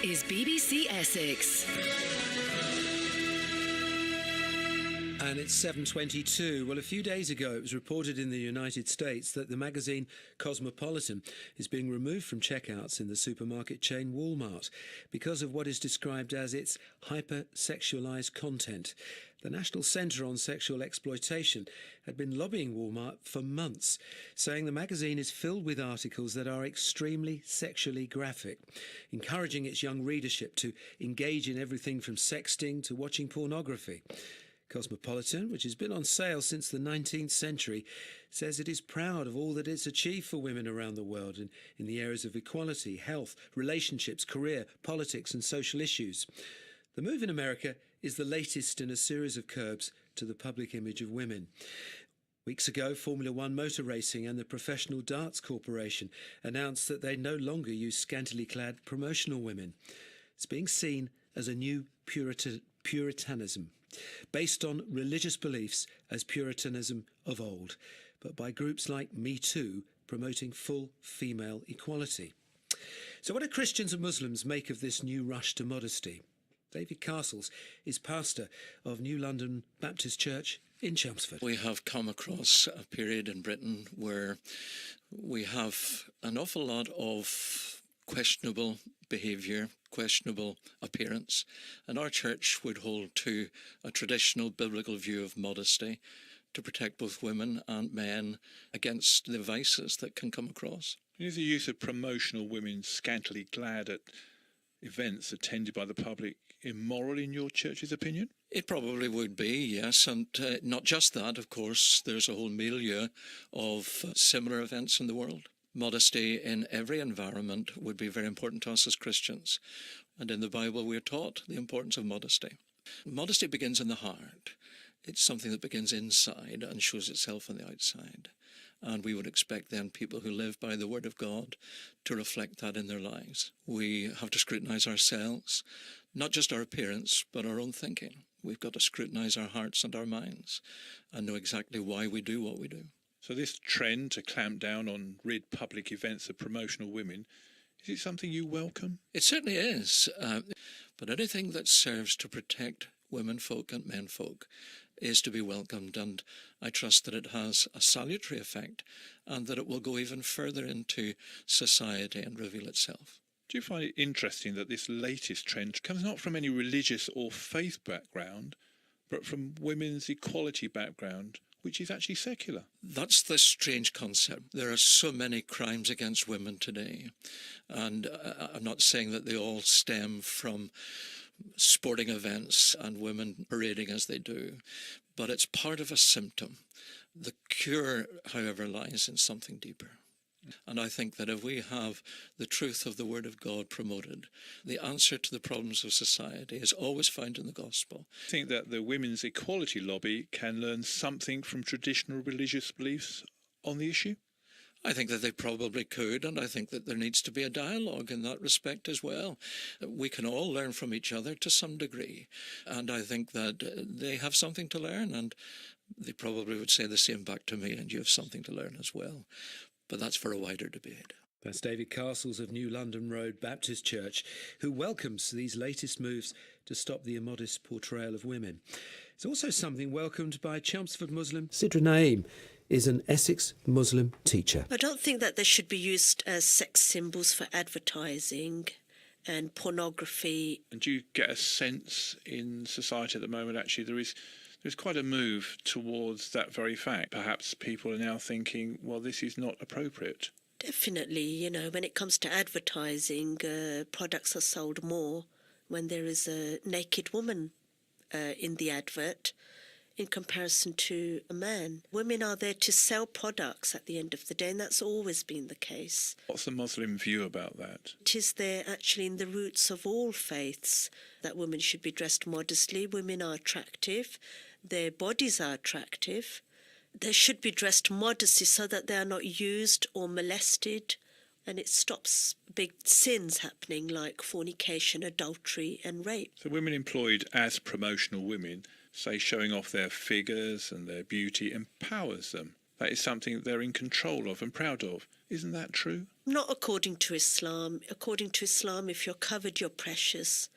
is BBC Essex. And it's 7:22. Well, a few days ago, it was reported in the United States that the magazine Cosmopolitan is being removed from checkouts in the supermarket chain Walmart because of what is described as its hyper-sexualized content. The National Centre on Sexual Exploitation had been lobbying Walmart for months, saying the magazine is filled with articles that are extremely sexually graphic, encouraging its young readership to engage in everything from sexting to watching pornography. Cosmopolitan, which has been on sale since the 19th century, says it is proud of all that it's achieved for women around the world in the areas of equality, health, relationships, career, politics and social issues. The move in America is the latest in a series of curbs to the public image of women. Weeks ago, Formula One Motor Racing and the Professional Darts Corporation announced that they no longer use scantily clad promotional women. It's being seen as a new Puritanism, based on religious beliefs as Puritanism of old, but by groups like Me Too promoting full female equality. So what do Christians and Muslims make of this new rush to modesty? David Castles is pastor of New London Baptist Church in Chelmsford. We have come across a period in Britain where we have an awful lot of questionable behaviour, questionable appearance, and our church would hold to a traditional biblical view of modesty to protect both women and men against the vices that can come across. Is the use of promotional women scantily clad at events attended by the public immoral in your church's opinion? It probably would be, yes, and not just that, of course. There's a whole milieu of similar events in the world. Modesty in every environment would be very important to us as Christians. And in the Bible we're taught the importance of modesty. Modesty begins in the heart. It's something that begins inside and shows itself on the outside. And we would expect then people who live by the Word of God to reflect that in their lives. We have to scrutinise ourselves, not just our appearance, but our own thinking. We've got to scrutinise our hearts and our minds and know exactly why we do what we do. So this trend to clamp down on rid public events of promotional women, is it something you welcome? It certainly is. But anything that serves to protect women folk and men folk is to be welcomed, and I trust that it has a salutary effect and that it will go even further into society and reveal itself. Do you find it interesting that this latest trend comes not from any religious or faith background, but from women's equality background, which is actually secular? That's the strange concept. There are so many crimes against women today, and I'm not saying that they all stem from sporting events and women parading as they do, but it's part of a symptom. The cure, however, lies in something deeper. And I think that if we have the truth of the Word of God promoted, the answer to the problems of society is always found in the gospel. I think that the women's equality lobby can learn something from traditional religious beliefs on the issue? I think that they probably could, and I think that there needs to be a dialogue in that respect as well. We can all learn from each other to some degree, and I think that they have something to learn, and they probably would say the same back to me, and you have something to learn as well. But that's for a wider debate. That's David Castles of New London Road Baptist Church, who welcomes these latest moves to stop the immodest portrayal of women. It's also something welcomed by Chelmsford Muslim Sidra Naeem, is an Essex Muslim teacher. I don't think that they should be used as sex symbols for advertising and pornography. And do you get a sense in society at the moment, actually, there's quite a move towards that very fact? Perhaps people are now thinking, well, this is not appropriate. Definitely, when it comes to advertising, products are sold more when there is a naked woman in the advert in comparison to a man. Women are there to sell products at the end of the day, and that's always been the case. What's the Muslim view about that? It is there actually in the roots of all faiths that women should be dressed modestly. Women are attractive, their bodies are attractive. They should be dressed modestly so that they are not used or molested, and it stops big sins happening like fornication, adultery and rape. So women employed as promotional women, say showing off their figures and their beauty, empowers them. That is something they're in control of and proud of. Isn't that true? Not according to Islam. According to Islam, if you're covered, you're precious.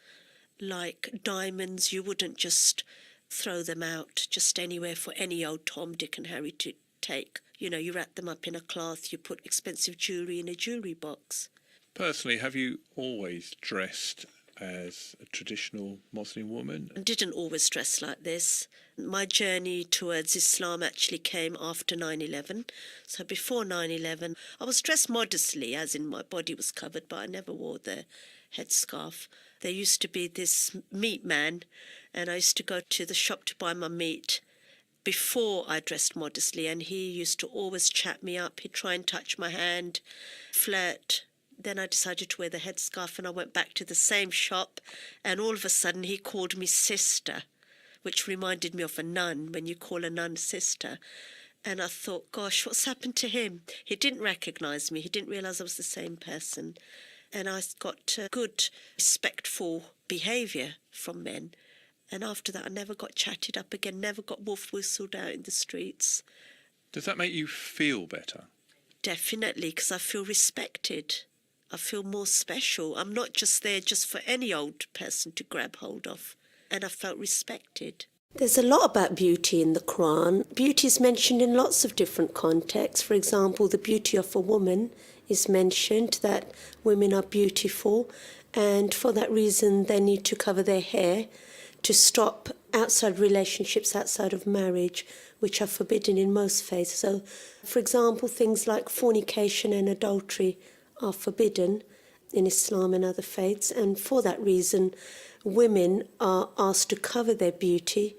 Like diamonds, you wouldn't just throw them out just anywhere for any old Tom, Dick and Harry to take. You know, you wrap them up in a cloth, you put expensive jewellery in a jewellery box. Personally, have you always dressed as a traditional Muslim woman? I didn't always dress like this. My journey towards Islam actually came after 9/11. So before 9/11, I was dressed modestly, as in my body was covered, but I never wore the headscarf. There used to be this meat man, and I used to go to the shop to buy my meat before I dressed modestly, and he used to always chat me up. He'd try and touch my hand, flirt. Then I decided to wear the headscarf, and I went back to the same shop, and all of a sudden he called me sister, which reminded me of a nun, when you call a nun sister. And I thought, gosh, what's happened to him? He didn't recognise me. He didn't realise I was the same person. And I got good, respectful behaviour from men. And after that, I never got chatted up again, never got wolf whistled out in the streets. Does that make you feel better? Definitely, because I feel respected. I feel more special. I'm not just there just for any old person to grab hold of. And I felt respected. There's a lot about beauty in the Quran. Beauty is mentioned in lots of different contexts. For example, the beauty of a woman is mentioned, that women are beautiful, and for that reason they need to cover their hair to stop outside relationships outside of marriage, which are forbidden in most faiths. So, for example, things like fornication and adultery are forbidden in Islam and other faiths, and for that reason women are asked to cover their beauty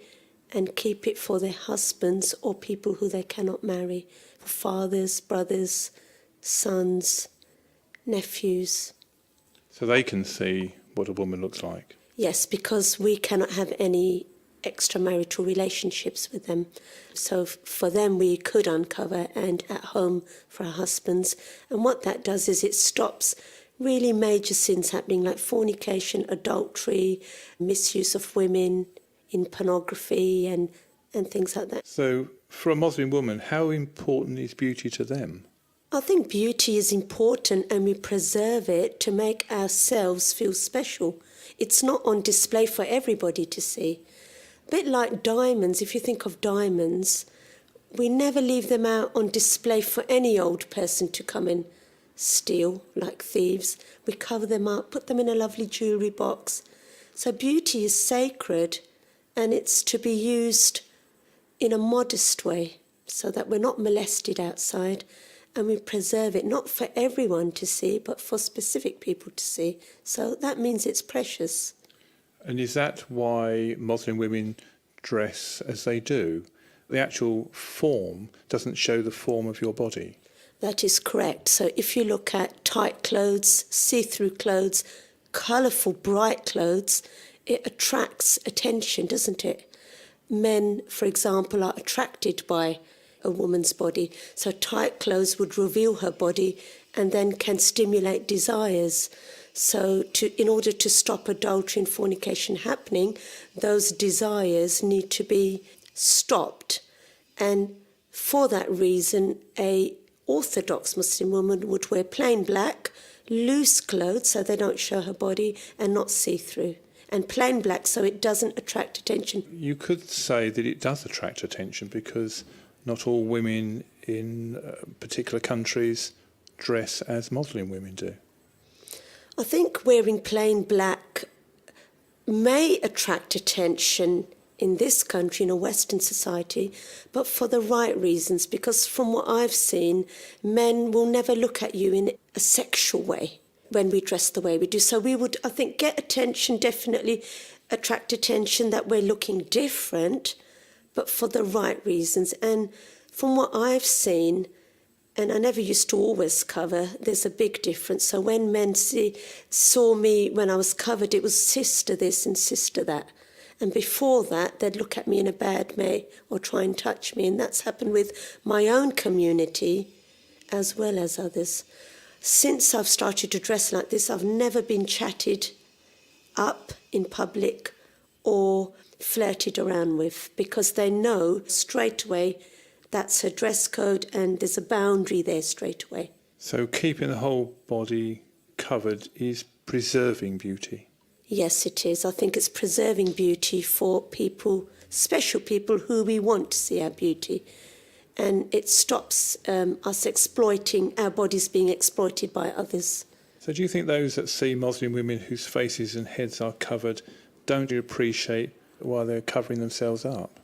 and keep it for their husbands or people who they cannot marry, for fathers, brothers, sons, nephews. So they can see what a woman looks like? Yes, because we cannot have any extramarital relationships with them. So for them we could uncover, and at home for our husbands. And what that does is it stops really major sins happening, like fornication, adultery, misuse of women in pornography and things like that. So for a Muslim woman, how important is beauty to them? I think beauty is important, and we preserve it to make ourselves feel special. It's not on display for everybody to see. A bit like diamonds, if you think of diamonds, we never leave them out on display for any old person to come and steal, like thieves. We cover them up, put them in a lovely jewellery box. So beauty is sacred, and it's to be used in a modest way so that we're not molested outside, and we preserve it, not for everyone to see, but for specific people to see. So that means it's precious. And is that why Muslim women dress as they do? The actual form doesn't show the form of your body? That is correct. So if you look at tight clothes, see-through clothes, colourful, bright clothes, it attracts attention, doesn't it? Men, for example, are attracted by a woman's body. So tight clothes would reveal her body and then can stimulate desires. So in order to stop adultery and fornication happening, those desires need to be stopped. And for that reason, a Orthodox Muslim woman would wear plain black, loose clothes so they don't show her body, and not see-through. And plain black so it doesn't attract attention. You could say that it does attract attention because not all women in particular countries dress as Muslim women do. I think wearing plain black may attract attention in this country, in a Western society, but for the right reasons, because from what I've seen, men will never look at you in a sexual way when we dress the way we do. So we would, I think, get attention, definitely attract attention that we're looking different, but for the right reasons. And from what I've seen, and I never used to always cover, there's a big difference. So when men saw me when I was covered, it was sister this and sister that. And before that, they'd look at me in a bad way or try and touch me. And that's happened with my own community as well as others. Since I've started to dress like this, I've never been chatted up in public or flirted around with, because they know straight away that's her dress code and there's a boundary there straight away. So keeping the whole body covered is preserving beauty. Yes, it is. I think it's preserving beauty for people, special people who we want to see our beauty. And it stops us exploiting, our bodies being exploited by others. So do you think those that see Muslim women whose faces and heads are covered don't appreciate why they're covering themselves up?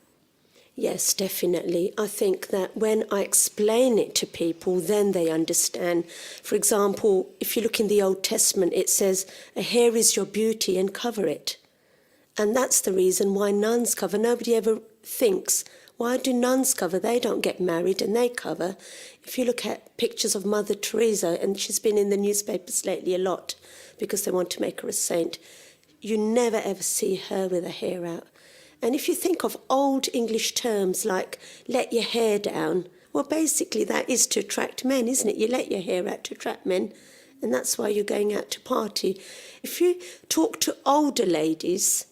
Yes, definitely. I think that when I explain it to people, then they understand. For example, if you look in the Old Testament, it says, "A hair is your beauty and cover it." And that's the reason why nuns cover. Nobody ever thinks, why do nuns cover? They don't get married and they cover. If you look at pictures of Mother Teresa, and she's been in the newspapers lately a lot because they want to make her a saint, you never ever see her with her hair out. And if you think of old English terms like let your hair down, well, basically that is to attract men, isn't it? You let your hair out to attract men, and that's why you're going out to party. If you talk to older ladies,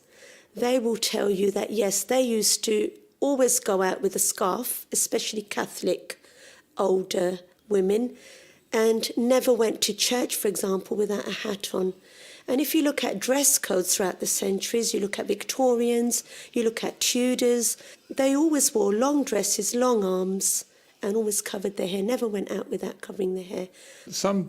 they will tell you that, yes, they used to always go out with a scarf, especially Catholic older women, and never went to church, for example, without a hat on. And if you look at dress codes throughout the centuries, you look at Victorians, you look at Tudors, they always wore long dresses, long arms, and always covered their hair, never went out without covering their hair. Some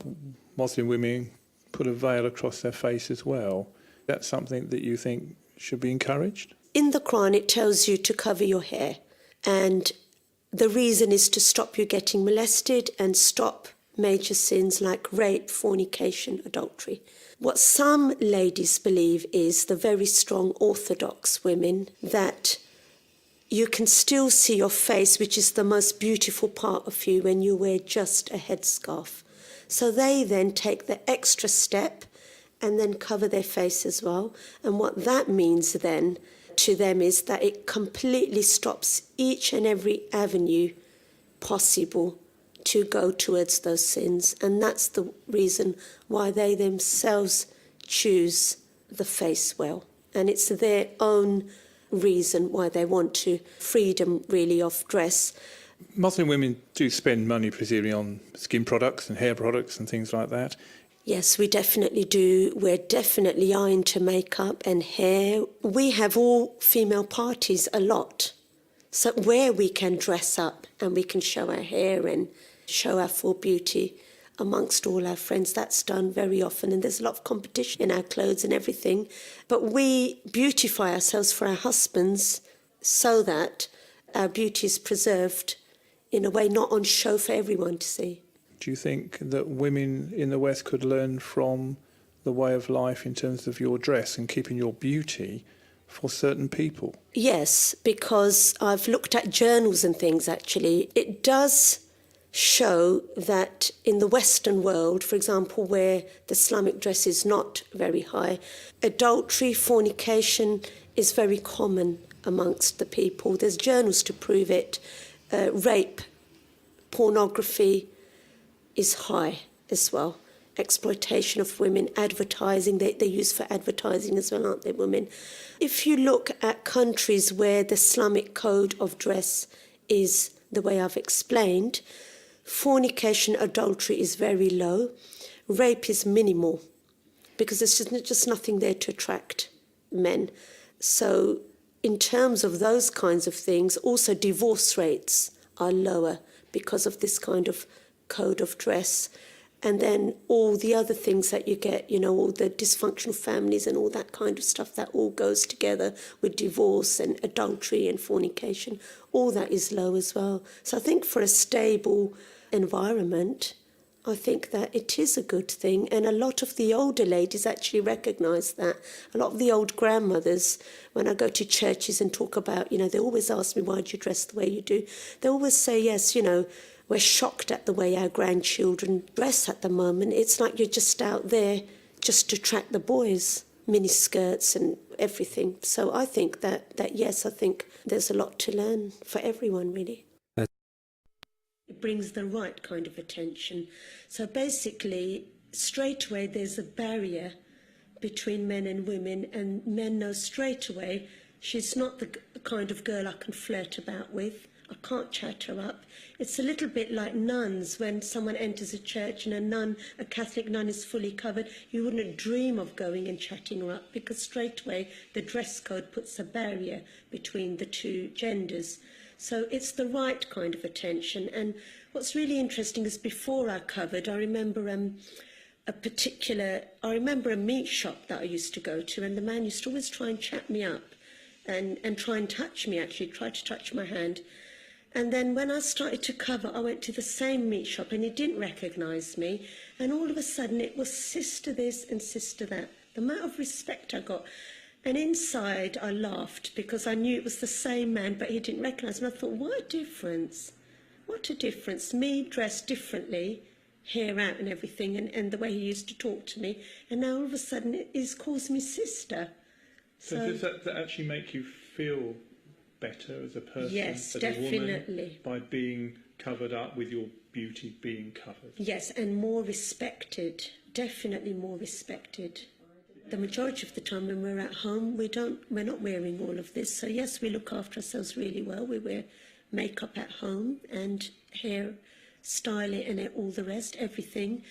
Muslim women put a veil across their face as well. That's something that you think should be encouraged? In the Quran, it tells you to cover your hair. And the reason is to stop you getting molested and stop major sins like rape, fornication, adultery. What some ladies believe is, the very strong Orthodox women, that you can still see your face, which is the most beautiful part of you, when you wear just a headscarf. So they then take the extra step and then cover their face as well. And what that means then to them is that it completely stops each and every avenue possible to go towards those sins. And that's the reason why they themselves choose the face veil. And it's their own reason why they want to freedom really of dress. Muslim women do spend money presumably on skin products and hair products and things like that. Yes, we definitely do. We're definitely are into makeup and hair. We have all female parties a lot. So where we can dress up and we can show our hair and show our full beauty amongst all our friends, that's done very often. And there's a lot of competition in our clothes and everything. But we beautify ourselves for our husbands so that our beauty is preserved in a way not on show for everyone to see. Do you think that women in the West could learn from the way of life in terms of your dress and keeping your beauty for certain people? Yes, because I've looked at journals and things actually. It does show that in the Western world, for example, where the Islamic dress is not very high, adultery, fornication is very common amongst the people. There's journals to prove it. Rape, pornography is high as well. Exploitation of women, advertising, they're used for advertising as well, aren't they, women? If you look at countries where the Islamic code of dress is the way I've explained, fornication, adultery is very low. Rape is minimal because there's just nothing there to attract men. So in terms of those kinds of things, also divorce rates are lower because of this kind of code of dress. And then all the other things that you get, you know, all the dysfunctional families and all that kind of stuff, that all goes together with divorce and adultery and fornication. All that is low as well. So I think for a stable environment, I think that it is a good thing. And a lot of the older ladies actually recognise that. A lot of the old grandmothers, when I go to churches and talk about, you know, they always ask me, why do you dress the way you do? They always say, yes, you know, we're shocked at the way our grandchildren dress at the moment. It's like you're just out there just to attract the boys, mini skirts and everything. So I think that yes, I think there's a lot to learn for everyone, really. It brings the right kind of attention. So basically, straight away, there's a barrier between men and women, and men know straight away she's not the kind of girl I can flirt about with. I can't chat her up. It's a little bit like nuns. When someone enters a church and a Catholic nun is fully covered, you wouldn't dream of going and chatting her up, because straight away the dress code puts a barrier between the two genders. So it's the right kind of attention. And what's really interesting is, before I covered, I remember a meat shop that I used to go to, and the man used to always try and chat me up and try and touch me, actually, try to touch my hand. And then when I started to cover, I went to the same meat shop and he didn't recognise me. And all of a sudden it was sister this and sister that. The amount of respect I got. And inside I laughed, because I knew it was the same man, but he didn't recognise me. I thought, what a difference. What a difference. Me dressed differently, hair out and everything, and the way he used to talk to me. And now all of a sudden he's calls me sister. So does that actually make you feel better as a person, yes, as definitely. a woman, by being covered up, with your beauty being covered? Yes, and more respected, definitely more respected. The majority of the time when we're at home, we're not wearing all of this. So yes, we look after ourselves really well. We wear makeup at home and hair styling and all the rest, everything.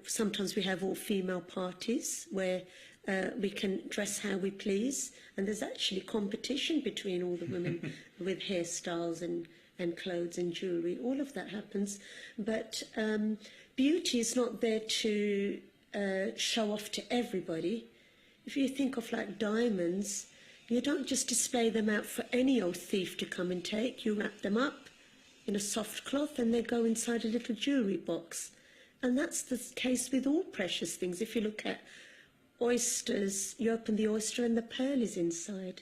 Sometimes we have all female parties where we can dress how we please, and there's actually competition between all the women with hairstyles and clothes and jewellery. All of that happens, but beauty is not there to show off to everybody. If you think of like diamonds, you don't just display them out for any old thief to come and take. You wrap them up in a soft cloth and they go inside a little jewellery box. And that's the case with all precious things. If you look at oysters, you open the oyster and the pearl is inside.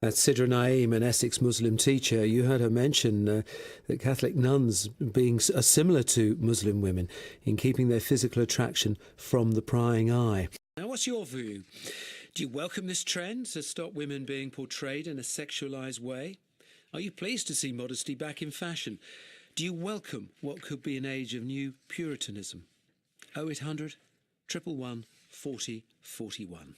That's Sidra Naeem, an Essex Muslim teacher. You heard her mention that Catholic nuns being similar to Muslim women in keeping their physical attraction from the prying eye. Now, what's your view? Do you welcome this trend to stop women being portrayed in a sexualised way? Are you pleased to see modesty back in fashion? Do you welcome what could be an age of new Puritanism? 0800 111 40 41.